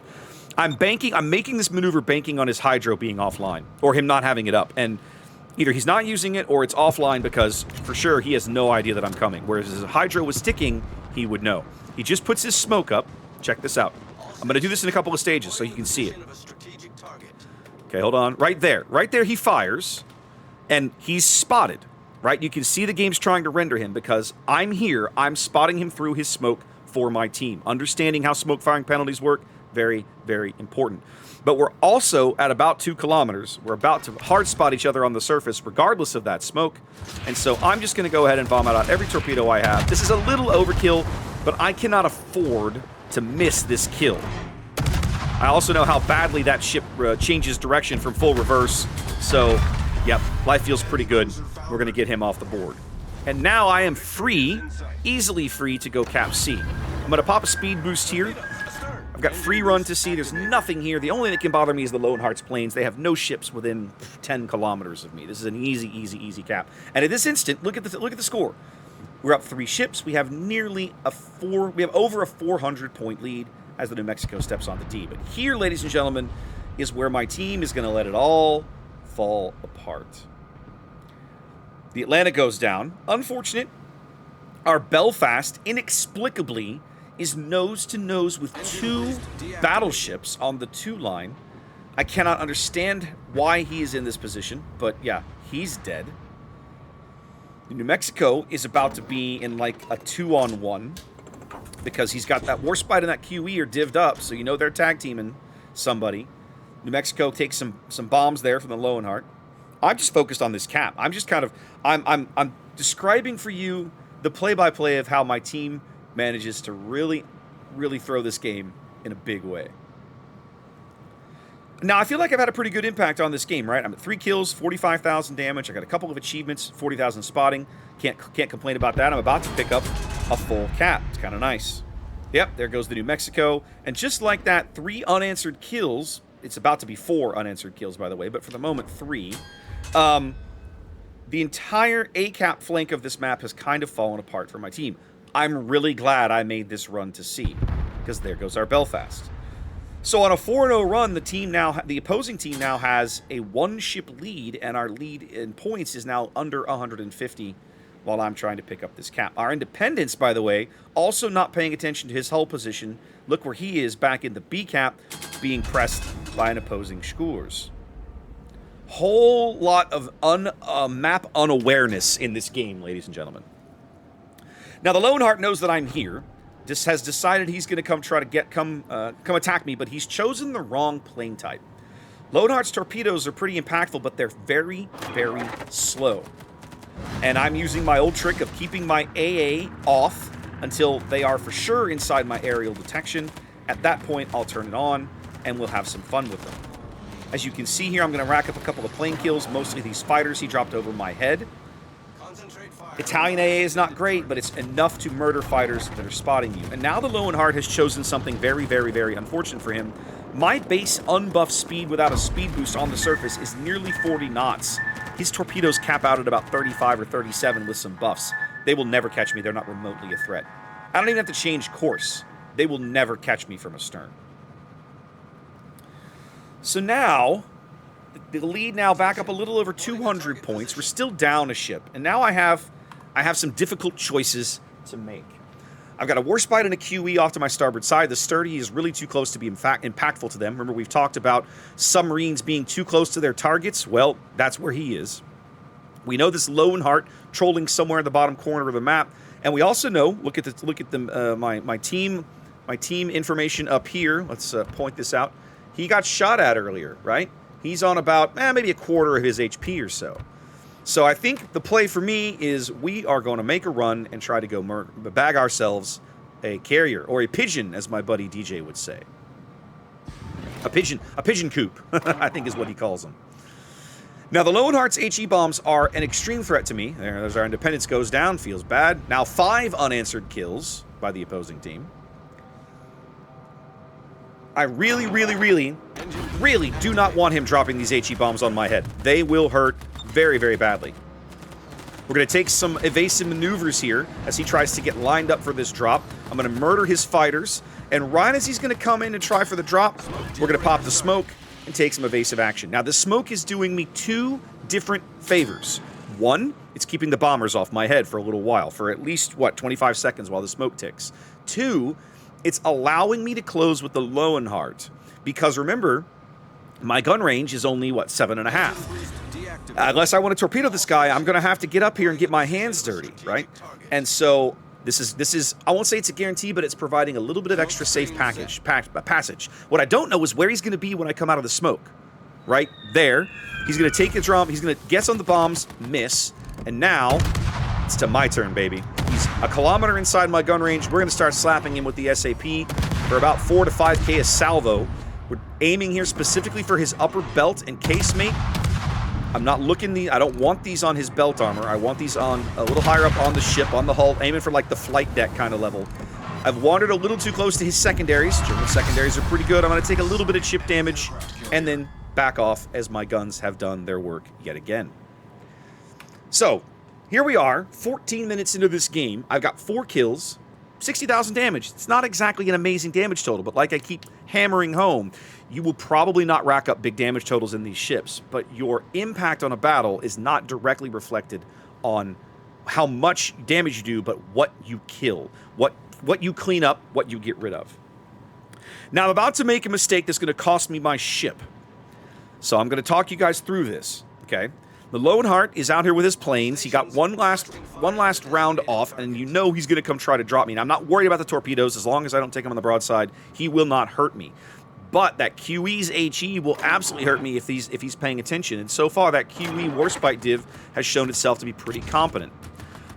I'm making this maneuver banking on his hydro being offline or him not having it up. And Either he's not using it or it's offline because, for sure, he has no idea that I'm coming. Whereas if Hydra was ticking, he would know. He just puts his smoke up. Check this out. I'm going to do this in a couple of stages so you can see it. Okay, hold on. Right there. Right there he fires, and he's spotted. Right? You can see the game's trying to render him because I'm here. I'm spotting him through his smoke for my team. Understanding how smoke firing penalties work, very, very important. But we're also at about 2 kilometers. We're about to hard spot each other on the surface regardless of that smoke. And so I'm just going to go ahead and vomit out every torpedo I have. This is a little overkill, but I cannot afford to miss this kill. I also know how badly that ship changes direction from full reverse. So, yep, life feels pretty good. We're going to get him off the board. And now I am free, easily free to go cap C. I'm going to pop a speed boost here. I've got free run to sea. There's nothing here. The only thing that can bother me is the Lone Heart's planes. They have no ships within 10 kilometers of me. This is an easy, easy, easy cap. And at this instant, look at the score. We're up 3 ships. We have over a 400-point lead as the New Mexico steps on the D. But here, ladies and gentlemen, is where my team is going to let it all fall apart. The Atlanta goes down. Unfortunate. Our Belfast, inexplicably, is nose-to-nose with 2 battleships on the 2 line. I cannot understand why he is in this position, but yeah, he's dead. New Mexico is about to be in like a 2-on-1 because he's got that Warspite and that QE are divvied up, so you know they're tag teaming somebody. New Mexico takes some bombs there from the Lowenhart. I'm just focused on this cap. I'm just kind of I'm describing for you the play-by-play of how my team manages to really, really throw this game in a big way. Now, I feel like I've had a pretty good impact on this game, right? I'm at 3 kills, 45,000 damage. I got a couple of achievements, 40,000 spotting. Can't complain about that. I'm about to pick up a full cap. It's kind of nice. Yep, there goes the New Mexico. And just like that, 3 unanswered kills. It's about to be 4 unanswered kills, by the way, but for the moment, 3. The entire A-cap flank of this map has kind of fallen apart for my team. I'm really glad I made this run to sea, because there goes our Belfast. So on a 4-0 run, the opposing team now has a 1-ship lead, and our lead in points is now under 150 while I'm trying to pick up this cap. Our Independence, by the way, also not paying attention to his hull position. Look where he is back in the B cap, being pressed by an opposing Schoolers. Whole lot of map unawareness in this game, ladies and gentlemen. Now, the Loneheart knows that I'm here. Just has decided he's going to come attack me, but he's chosen the wrong plane type. Loneheart's torpedoes are pretty impactful, but they're very, very slow. And I'm using my old trick of keeping my AA off until they are for sure inside my aerial detection. At that point, I'll turn it on, and we'll have some fun with them. As you can see here, I'm going to rack up a couple of plane kills, mostly these fighters he dropped over my head. Italian AA is not great, but it's enough to murder fighters that are spotting you. And now the Lowenheart has chosen something very, very, very unfortunate for him. My base unbuffed speed without a speed boost on the surface is nearly 40 knots. His torpedoes cap out at about 35 or 37 with some buffs. They will never catch me. They're not remotely a threat. I don't even have to change course. They will never catch me from astern. So now, the lead now back up a little over 200 points. We're still down a ship. And now I have some difficult choices to make. I've got a Warspite and a QE off to my starboard side. The Sturdy is really too close to be impactful to them. Remember, we've talked about submarines being too close to their targets. Well, that's where he is. We know this Lowenheart trolling somewhere in the bottom corner of the map, and we also know. Look at my team information up here. Let's point this out. He got shot at earlier, right? He's on about maybe a quarter of his HP or so. So I think the play for me is we are going to make a run and try to go bag ourselves a carrier, or a pigeon, as my buddy DJ would say. A pigeon coop, I think is what he calls them. Now, the Lowenheart's HE bombs are an extreme threat to me. There's our Independence goes down, feels bad. Now 5 unanswered kills by the opposing team. I really, really, really, really do not want him dropping these HE bombs on my head. They will hurt very, very badly. We're going to take some evasive maneuvers here as he tries to get lined up for this drop. I'm going to murder his fighters, and right as he's going to come in and try for the drop, we're going to pop the smoke and take some evasive action. Now, the smoke is doing me 2 different favors. One, it's keeping the bombers off my head for a little while, for at least, 25 seconds while the smoke ticks. Two, it's allowing me to close with the Lowenhart. Because remember, my gun range is only, 7.5. Unless I want to torpedo this guy, I'm going to have to get up here and get my hands dirty, right? And so this is I won't say it's a guarantee, but it's providing a little bit of extra safe passage. What I don't know is where he's going to be when I come out of the smoke. Right there. He's going to take the drum. He's going to guess on the bombs, miss. And now it's to my turn, baby. He's a kilometer inside my gun range. We're going to start slapping him with the SAP for about 4 to 5K a salvo. We're aiming here specifically for his upper belt and casemate. I'm not looking I don't want these on his belt armor. I want these on a little higher up on the ship, on the hull, aiming for like the flight deck kind of level. I've wandered a little too close to his secondaries. German secondaries are pretty good. I'm going to take a little bit of chip damage and then back off as my guns have done their work yet again. So, here we are, 14 minutes into this game. I've got 4 kills, 60,000 damage. It's not exactly an amazing damage total, but like I keep hammering home, you will probably not rack up big damage totals in these ships, but your impact on a battle is not directly reflected on how much damage you do, but what you kill, what you clean up, what you get rid of. Now, I'm about to make a mistake that's going to cost me my ship. So I'm going to talk you guys through this, okay? The Lowenhart is out here with his planes. He got one last round off, and you know he's going to come try to drop me. And I'm not worried about the torpedoes. As long as I don't take him on the broadside, he will not hurt me. But that QE's HE will absolutely hurt me if he's paying attention. And so far, that QE Warspite div has shown itself to be pretty competent.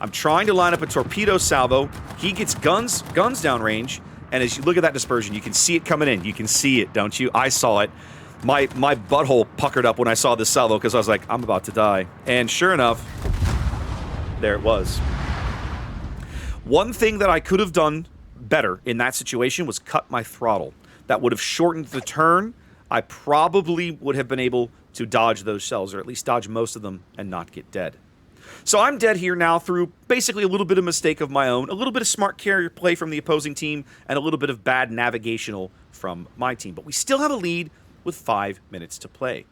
I'm trying to line up a torpedo salvo. He gets guns downrange, and as you look at that dispersion, you can see it coming in. You can see it, don't you? I saw it. My butthole puckered up when I saw this salvo because I was like, I'm about to die. And sure enough, there it was. One thing that I could have done better in that situation was cut my throttle. That would have shortened the turn. I probably would have been able to dodge those shells, or at least dodge most of them and not get dead. So I'm dead here now through basically a little bit of mistake of my own, a little bit of smart carrier play from the opposing team, and a little bit of bad navigational from my team. But we still have a lead with 5 minutes to play.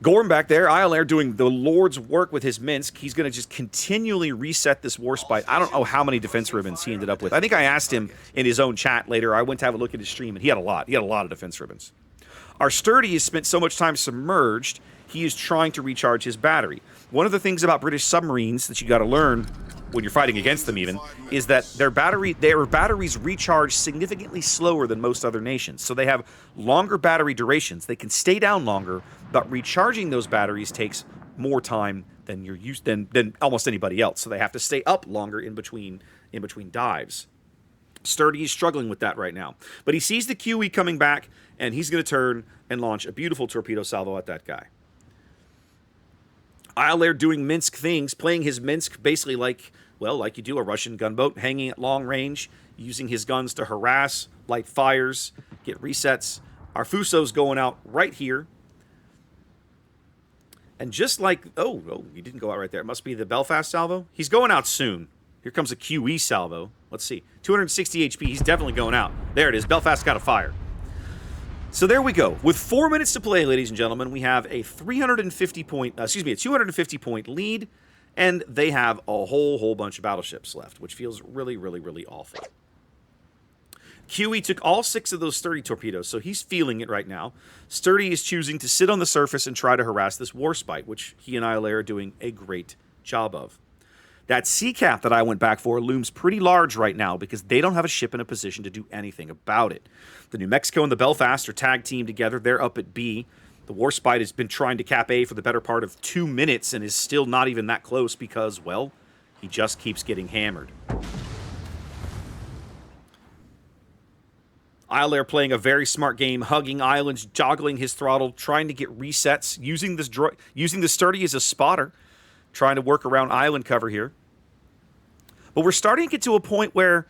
Gorm back there, Air doing the Lord's work with his Minsk. He's going to just continually reset this Warspite. I don't know how many defense ribbons he ended up with. I think I asked him in his own chat later. I went to have a look at his stream, and he had a lot. He had a lot of defense ribbons. Our Sturdy has spent so much time submerged, he is trying to recharge his battery. One of the things about British submarines that you got to learn when you're fighting against them even, is that their batteries recharge significantly slower than most other nations. So they have longer battery durations. They can stay down longer, but recharging those batteries takes more time than than almost anybody else. So they have to stay up longer in between dives. Sturdy is struggling with that right now. But he sees the QE coming back, and he's going to turn and launch a beautiful torpedo salvo at that guy. Air doing Minsk things, playing his Minsk basically like you do a Russian gunboat, hanging at long range, using his guns to harass, light fires, get resets. Our Fuso's going out right here. And just like, oh, he didn't go out right there. It must be the Belfast salvo. He's going out soon. Here comes a QE salvo. Let's see. 260 HP. He's definitely going out. There it is. Belfast got a fire. So there we go. With 4 minutes to play, ladies and gentlemen, we have a 250 point lead, and they have a whole bunch of battleships left, which feels really, really, really awful. QE took all 6 of those Sturdy torpedoes, so he's feeling it right now. Sturdy is choosing to sit on the surface and try to harass this Warspite, which he and Air are doing a great job of. That sea cap that I went back for looms pretty large right now because they don't have a ship in a position to do anything about it. The New Mexico and the Belfast are tag teamed together. They're up at B. The Warspite has been trying to cap A for the better part of 2 minutes and is still not even that close because, well, he just keeps getting hammered. Air playing a very smart game, hugging islands, joggling his throttle, trying to get resets, using the Sturdy as a spotter, trying to work around island cover here. But we're starting to get to a point where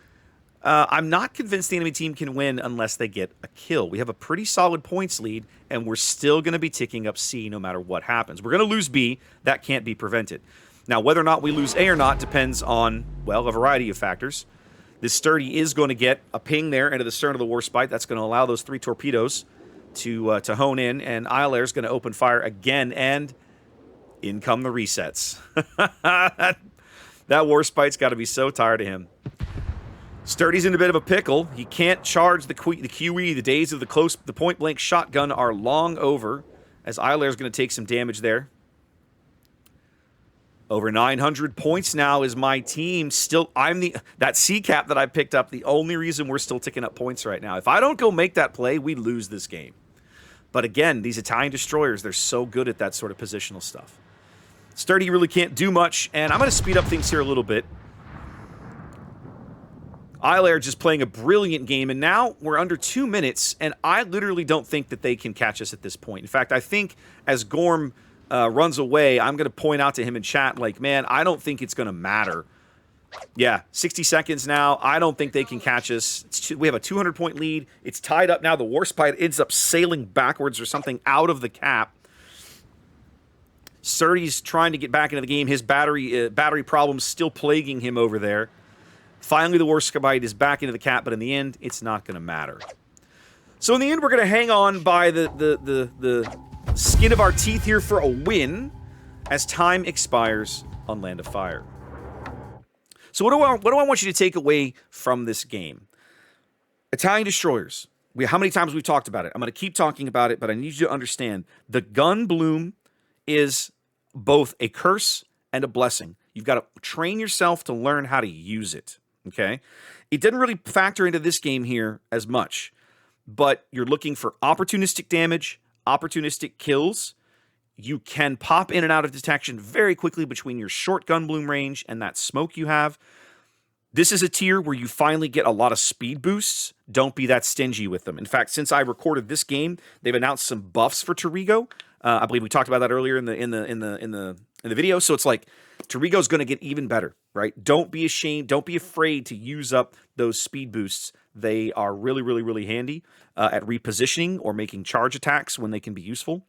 I'm not convinced the enemy team can win unless they get a kill. We have a pretty solid points lead, and we're still going to be ticking up C no matter what happens. We're going to lose B. That can't be prevented. Now, whether or not we lose A or not depends on, well, a variety of factors. This Sturdy is going to get a ping there into the stern of the Warspite. That's going to allow those 3 torpedoes to hone in, and Air is going to open fire again, and In come the resets. That Warspite's got to be so tired of him. Sturdy's in a bit of a pickle. He can't charge the QE. The days of the point-blank shotgun are long over, as Ailaire's going to take some damage there. Over 900 points now is my team. Still, that C cap that I picked up, the only reason we're still ticking up points right now. If I don't go make that play, we lose this game. But again, these Italian destroyers, they're so good at that sort of positional stuff. Sturdy really can't do much, and I'm going to speed up things here a little bit. Ailaire just playing a brilliant game, and now we're under 2 minutes, and I literally don't think that they can catch us at this point. In fact, I think as Gorm runs away, I'm going to point out to him in chat, like, man, I don't think it's going to matter. Yeah, 60 seconds now. I don't think they can catch us. We have a 200-point lead. It's tied up now. The Warspite ends up sailing backwards or something out of the cap. Sturdy's trying to get back into the game. His battery problems still plaguing him over there. Finally, the Warspite is back into the cap, but in the end, it's not going to matter. So in the end, we're going to hang on by the skin of our teeth here for a win as time expires on Land of Fire. So what do I want you to take away from this game? Italian destroyers. How many times we've talked about it? I'm going to keep talking about it, but I need you to understand the gun bloom is both a curse and a blessing. You've got to train yourself to learn how to use it, okay? It didn't really factor into this game here as much, but you're looking for opportunistic damage, opportunistic kills. You can pop in and out of detection very quickly between your short gun bloom range and that smoke you have. This is a tier where you finally get a lot of speed boosts. Don't be that stingy with them. In fact, since I recorded this game, they've announced some buffs for Tarigo. I believe we talked about that earlier in the video. So it's like Tarigo's going to get even better, right? Don't be ashamed. Don't be afraid to use up those speed boosts. They are really, really, really handy at repositioning or making charge attacks when they can be useful.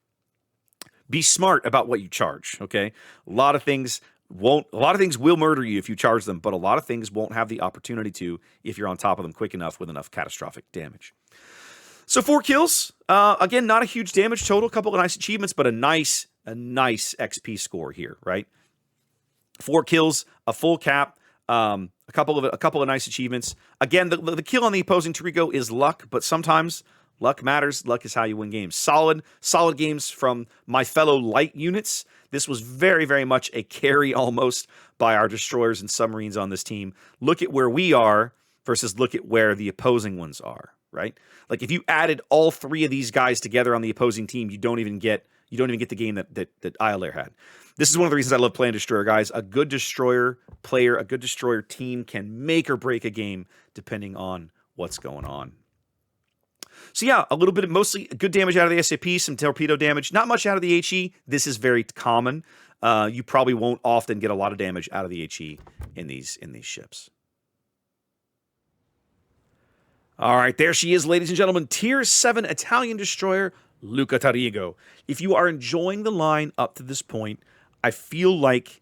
Be smart about what you charge, okay? A lot of things will murder you if you charge them, but a lot of things won't have the opportunity to if you're on top of them quick enough with enough catastrophic damage. So 4 kills. Again, not a huge damage total. A couple of nice achievements, but a nice XP score here, right? 4 kills, a full cap, a couple of nice achievements. Again, the kill on the opposing Tarigo is luck, but sometimes luck matters. Luck is how you win games. Solid games from my fellow light units. This was very, very much a carry almost by our destroyers and submarines on this team. Look at where we are versus look at where the opposing ones are, right? Like if you added all 3 of these guys together on the opposing team, you don't even get the game that Ailaire had. This is one of the reasons I love playing destroyer, guys. A good destroyer player, a good destroyer team can make or break a game depending on what's going on. So yeah, a little bit of mostly good damage out of the SAP, some torpedo damage, not much out of the HE. This is very common. You probably won't often get a lot of damage out of the HE in these ships. All right, there she is, ladies and gentlemen. Tier 7 Italian destroyer, Luca Tarigo. If you are enjoying the line up to this point, I feel like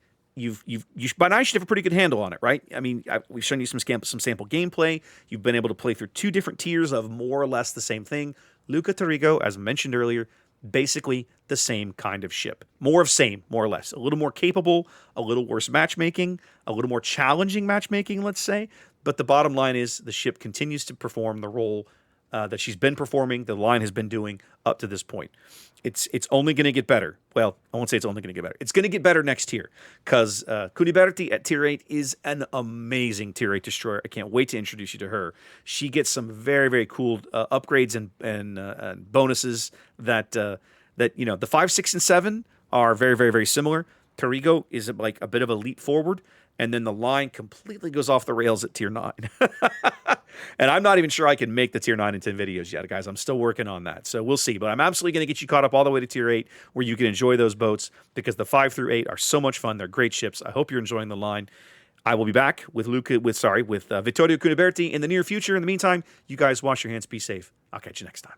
by now you should have a pretty good handle on it, right? I mean, we've shown you some sample gameplay. You've been able to play through 2 different tiers of more or less the same thing. Luca Tarigo, as mentioned earlier, basically the same kind of ship. More of same, more or less. A little more capable, a little worse matchmaking, a little more challenging matchmaking, let's say. But the bottom line is the ship continues to perform the role that she's been performing, the line has been doing up to this point. It's only going to get better. Well, I won't say it's only going to get better. It's going to get better next tier because Kuniberti at tier 8 is an amazing tier 8 destroyer. I can't wait to introduce you to her. She gets some very, very cool upgrades and bonuses that the 5, 6, and 7 are very, very, very similar. Tarigo is like a bit of a leap forward, and then the line completely goes off the rails at tier 9. And I'm not even sure I can make the tier 9 and 10 videos yet, guys. I'm still working on that, so we'll see. But I'm absolutely going to get you caught up all the way to tier 8, where you can enjoy those boats, because the 5 through 8 are so much fun. They're great ships. I hope you're enjoying the line. I will be back with Vittorio Kuniberti in the near future. In the meantime, you guys wash your hands, be safe. I'll catch you next time.